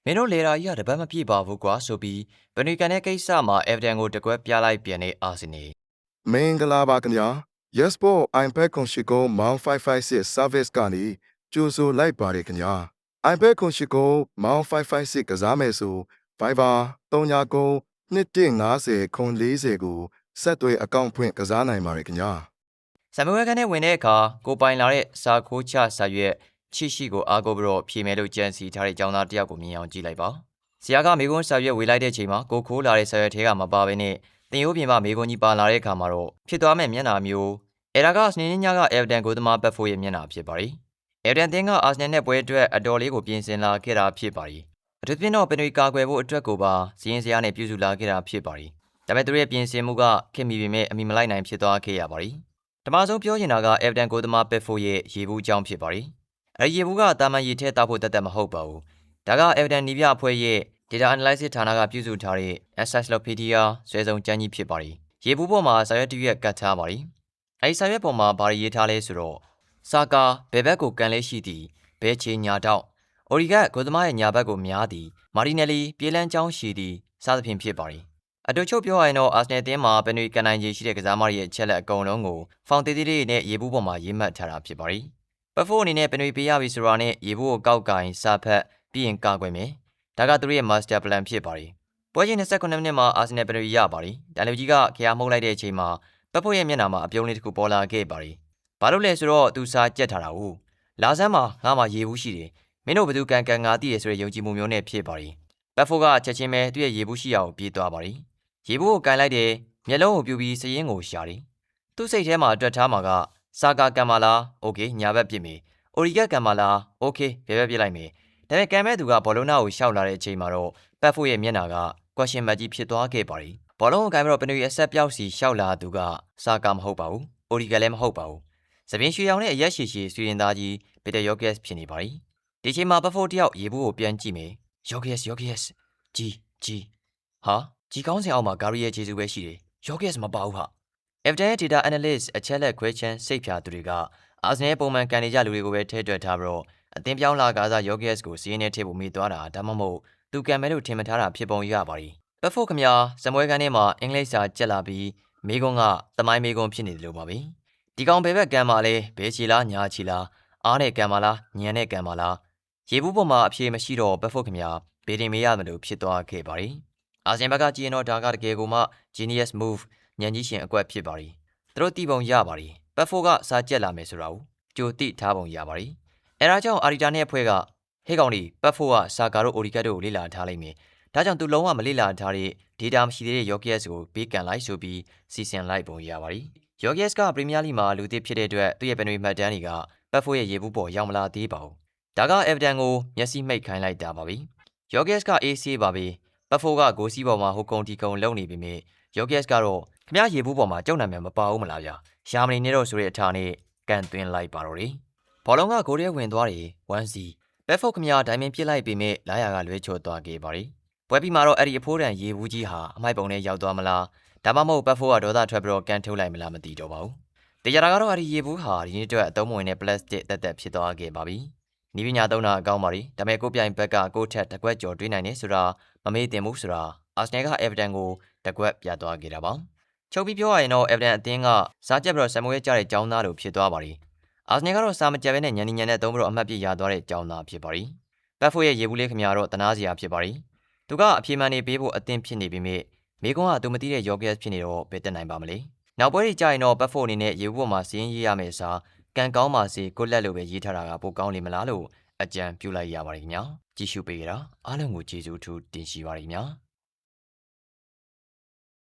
မင်းတို့လေရာကြီးကတပတ်မပြည့်ပါဘူးကွာဆိုပြီးဘနွေကန်တဲ့ကိစ္စမှာ evidence ကိုတကွက်ပြလိုက်ပြန်တဲ့အာဆင်နယ် မင်္ဂလာပါခင်ဗျာ Yesport iPad ကွန်ရှိကိုမောင်556 service ကနေကြိုဆိုလိုက်ပါတယ်ခင်ဗျာ iPad ကွန်ရှိကိုမောင်556ကစားမယ်ဆို Viber 39 2150 40ကိုဆက်သွယ်အကောင့်ဖွင့်ကစားနိုင်ပါတယ်ခင်ဗျာဆမ်မွေးကန်နဲ့ဝင်တဲ့အခါကိုပိုင်လာတဲ့စာခိုးချစာရွက်ချီရှိကိုအားကိုးပြီးတော့ဖြေမယ်လို့ကြံစီထားတဲ့ကျောင်းသားတယောက်ကိုမြင်အောင်ကြည့်လိုက်ပါဆရာကမိကွန်းစာရွက်ဝေလိုက်တဲ့ချိန်မှာကိုခိုးလာတဲ့စာရွက်ထဲကမပါဘဲနဲ့တင်ရိုးပြင်ပမိကွန်းကြီးပါလာတဲ့အခါမှာတော့ဖြစ်သွားမဲ့မျက်နှာမျိုးအဲ့ဒါကစနေနေ့ညက evidence ကိုသမားပတ်ဖို့ရဲ့မျက်နှာဖြစ်ပါရီ evidence တင်းကအာဆင်နယ်နဲ့ပွဲအတွက်အတော်လေးကိုပြင်ဆင်လာခဲ့တာဖြစ်ပါရီအထူးသဖြင့်တော့ပင်တွေကာကွယ်ဖို့အတွက်ကိုပါစီးရင်စရာနဲ့ပြုစုလာခဲ့တာဖြစ်ပါရီဒါပေမဲ့သူရဲ့ပြင်ဆင်မှုကခင်မီပေမဲ့အမိမလိုက်နိုင်ဖြစ်သွားခဲ့ရပါရီပထမဆုံးပြောချင်တာက evidence ကိုသမားပတ်ဖို့ရဲ့ရေဘူးအကြောင်းဖြစ်ပါရီအဲဒီရေဘူးကတာမန်ရေထဲတောက်ဖို့တတ်မဟုတ်ပါဘူးဒါက evidence နီးပြအဖွဲ့ရဲ့ data analysis ဌာနကပြုစုထားတဲ့ encyclopedia ဆွဲဆောင်ကျမ်းကြီးဖြစ်ပါရီရေဘူးပေါ်မှာစာရွက်တစ်ရွက်ကတ်ထားပါရီအဲဒီစာရွက်ပေါ်မှာဘာရေးထားလဲဆိုတော့စာကာဘယ်ဘက်ကိုကန်လဲရှိသည်ဘဲချေညာတော့အိုရီကကိုသမားရဲ့ညာဘက်ကိုများသည်မာရီနယ်လီပြေးလန်းချောင်းရှိသည်စသဖြင့်ဖြစ်ပါရီအတူချုပ်ပြောရရင်တော့အာဆနယ်တင်းမှာပင်တွေကန်နိုင်ခြေရှိတဲ့ကစားမရဲ့အချက်လက်အကုန်လုံးကိုဖောင်တေးသေးလေးနဲ့ရေဘူးပေါ်မှာရေးမှတ်ထားတာဖြစ်ပါရီပတ်ဖို့အနေနဲ့ပင်တွေပေးရပြီဆိုတာနဲ့ရေဘူးကိုကောက်ကင်စာဖက်ပြီးရင်ကာကွယ်မယ်ဒါကသူတို့ရဲ့ master plan ဖြစ်ပါရီပွဲချင်း29မိနစ်မှာအာဆနယ်ပင်တွေရပါရီတန်လူကြီးကခရမှုတ်လိုက်တဲ့အချိန်မှာပတ်ဖို့ရဲ့မျက်နှာမှာအပြုံးလေးတစ်ခုပေါ်လာခဲ့ပါရီဘာလို့လဲဆိုတော့သူစာကြက်ထားတာဟုတ်လာစမ်းမှာငါမှရေဘူးရှိတယ်မင်းတို့ဘသူကန်ကန်ငါတည်ရဆိုတဲ့ယုံကြည်မှုမျိုးနဲ့ဖြစ်ပါရီပတ်ဖို့ကချက်ချင်းပဲသူ့ရဲ့ရေဘူးရှိအောင်ပြေးသွားပါရီရေဘူးကိုကန်လိုက်တယ်မျက်လုံးကိုပြူပြီးစရင်ကိုရှာတယ်သူ့စိတ်ထဲမှာအတွက်ထားမှာကစာကာကန်မာလာโอเคညာဘက်ပြစ်မယ်အိုရီကကန်မာလာโอเคဘယ်ဘက်ပြစ်လိုက်မယ်ဒါပေမဲ့ကန်မဲ့သူကဘောလုံးနာကိုရှောက်လာတဲ့အချိန်မှာတော့ပတ်ဖို့ရဲ့မျက်နှာက question mark ကြီးဖြစ်သွားခဲ့ပါရီဘောလုံးကိုကန်ပြီးတော့ပင်တွေအဆက်ပြောက်စီရှောက်လာသူကစာကာမဟုတ်ပါဘူးအိုရီကလည်းမဟုတ်ပါဘူးသပင်ရွှေရောင်နဲ့အရက်ရှည်ရှည်ဆွေရင်သားကြီးပီတာယော့ဂက်စ်ဖြစ်နေပါရီဒီချိန်မှာပတ်ဖို့တယောက်ရေဘူးကိုပြန်ကြည့်မယ်ယော့ဂက်စ်ကြီးဟာကြီးကောင်းစင်အောက်မှာဂါရီရဲ့ခြေစုပဲရှိတယ်ယော့ဂက်စ်မပါဘူးဟာ Evidence Data Analyst အချက်လက်ခွဲချမ်းစိတ်ဖြာသူတွေကအာဆနယ်ပုံမှန်ကန်နေကြလူတွေကိုပဲထဲတွက်ထားပြီးတော့အသင်းပြောင်းလာကစားယော့ဂက်စ်ကိုစီးရင်ထဲထည့်ဖို့မိသွားတာဒါမှမဟုတ်သူကန်မဲလို့ထင်မထားတာဖြစ်ပုံရပါရီပတ်ဖို့ခမစမွဲကန်ထဲမှာအင်္ဂလိပ်စာကြက်လာပြီးမိကွန်းကသမိုင်းမိကွန်းဖြစ်နေတယ်လို့ပါပဲဒီကောင်ဘယ်ဘက်ကန်ပါလဲဘဲချီလားညာချီလားအားနဲ့ကန်ပါလားညံနဲ့ကန်ပါလားရေဘူးပေါ်မှာအဖြေမရှိတော့ပတ်ဖို့ခမဘေးတင်မေးရမလို့ဖြစ်သွားခဲ့ပါရီအာဆင်ဘက်ကကြည့်ရင်တော့ဒါကတကယ်ကိုမှ genius move ညံကြီးရှင်အကွက်ဖြစ်ပါရီသူတို့တီးပုံရပါရီပတ်ဖို့ကစားကြက်လာမယ်ဆိုတာကိုကြိုတိထားပုံရပါရီအဲဒါကြောင့်အာရီတာနဲ့အဖွဲ့ကဟေးကောင်ဒီပတ်ဖို့ကစာကာတို့အိုရီကတ်တို့ကိုလေ့လာထားလိုက်မယ်ဒါကြောင့်သူလုံးဝမလေ့လာထားတဲ့ data မရှိသေးတဲ့ Yorkes ကိုဘေးကန်လိုက်ဆိုပြီးစီစဉ်လိုက်ပုံရပါရီ Yorkes ကပရီးမီးယားလိမှာလူသစ်ဖြစ်တဲ့အတွက်သူ့ရဲ့ပင်တွေမှတ်တမ်းတွေကပတ်ဖို့ရဲ့ရေဘူးပေါ်ရောက်မလာသေးပါဘူးဒါက evidence ကိုမျက်စိမှိတ်ခိုင်းလိုက်တာပါပဲ Yorkes က AC ပါပဲပတ်ဖို့ကဂိုးစီးပေါ်မှာဟိုကုံတီကုံလုံနေပြီမြဲ Yorkes ကတော့ခမရရေဘူးပေါ်မှာကြောက်နံမြန်မပါဘူးမလားဗျာရှာမနေနဲ့တော့ဆိုတဲ့အထာနဲ့ကန်သွင်းလိုက်ပါတော့တယ်ဘောလုံးကဂိုးထဲဝင်သွားတယ်1-0ဘက်ဖို့ခမရဒိုင်မင်ပြစ်လိုက်ပေမဲ့လာယာကလွဲချော်သွားခဲ့ပါရီပွဲပြီးမှတော့အဲ့ဒီအဖိုးတန်ရေဘူးကြီးဟာအမိုက်ပုံနဲ့ရောက်သွားမလားဒါမှမဟုတ်ဘက်ဖို့ကဒေါသထွက်ပြီးတော့ကန်ထုတ်လိုက်မလားမသိတော့ပါဘူးတရားကတော့အဲ့ဒီရေဘူးဟာဒီနေ့အတွက်အသုံးဝင်တဲ့ပလတ်စတစ်တက်ဖြစ်သွားခဲ့ပါပြီနီးပညာသုံးတာအကောင်းပါရီဒါပေမဲ့ကိုပြိုင်ဘက်ကကိုထက်တကွက်ကျော်တွေးနိုင်နေဆိုတာမမေ့တင်ဘူးဆိုတာအာဆနယ်က evidence ကိုတကွက်ပြသွားခဲ့တာပါချုပ်ပြီးပြောရရင်တော့ evidence အသင်းကစားကြက်ပြီးတော့ဆမ်မွေးကြတဲ့ចောင်းသားတို့ဖြစ်သွားပါရီအာဆနယ်ကတော့စာမကြက်ပဲနဲ့ညံညံနဲ့သုံးပြီးတော့အမှတ်ပြရသွားတဲ့ចောင်းသားဖြစ်ပါရီပတ်ဖို့ရဲ့ရေဘူးလေးခမရတော့တနာစရာဖြစ်ပါရီသူကအပြေမှန်နေပေးဖို့အသင်းဖြစ်နေပြီမြဲမိကွန်းကသူမသိတဲ့ Yorkes ဖြစ်နေတော့ဘယ်တက်နိုင်ပါမလဲနောက်ပွဲကြီးကြာရင်တော့ပတ်ဖို့အနေနဲ့ရေဘူးပေါ်မှာစီးရင်ရေးရမယ်စာကန်ကောင်းပါစေကိုလက်လိုပဲရေးထားတာကပိုကောင်းလိမ့်မလားလို့အကြံပြုလိုက်ရပါတယ်ခင်ဗျာကြည့်ရှုပေးကြတာအားလုံးကိုကျေးဇူးထူးတင်ရှိပါတယ်ခင်ဗျာ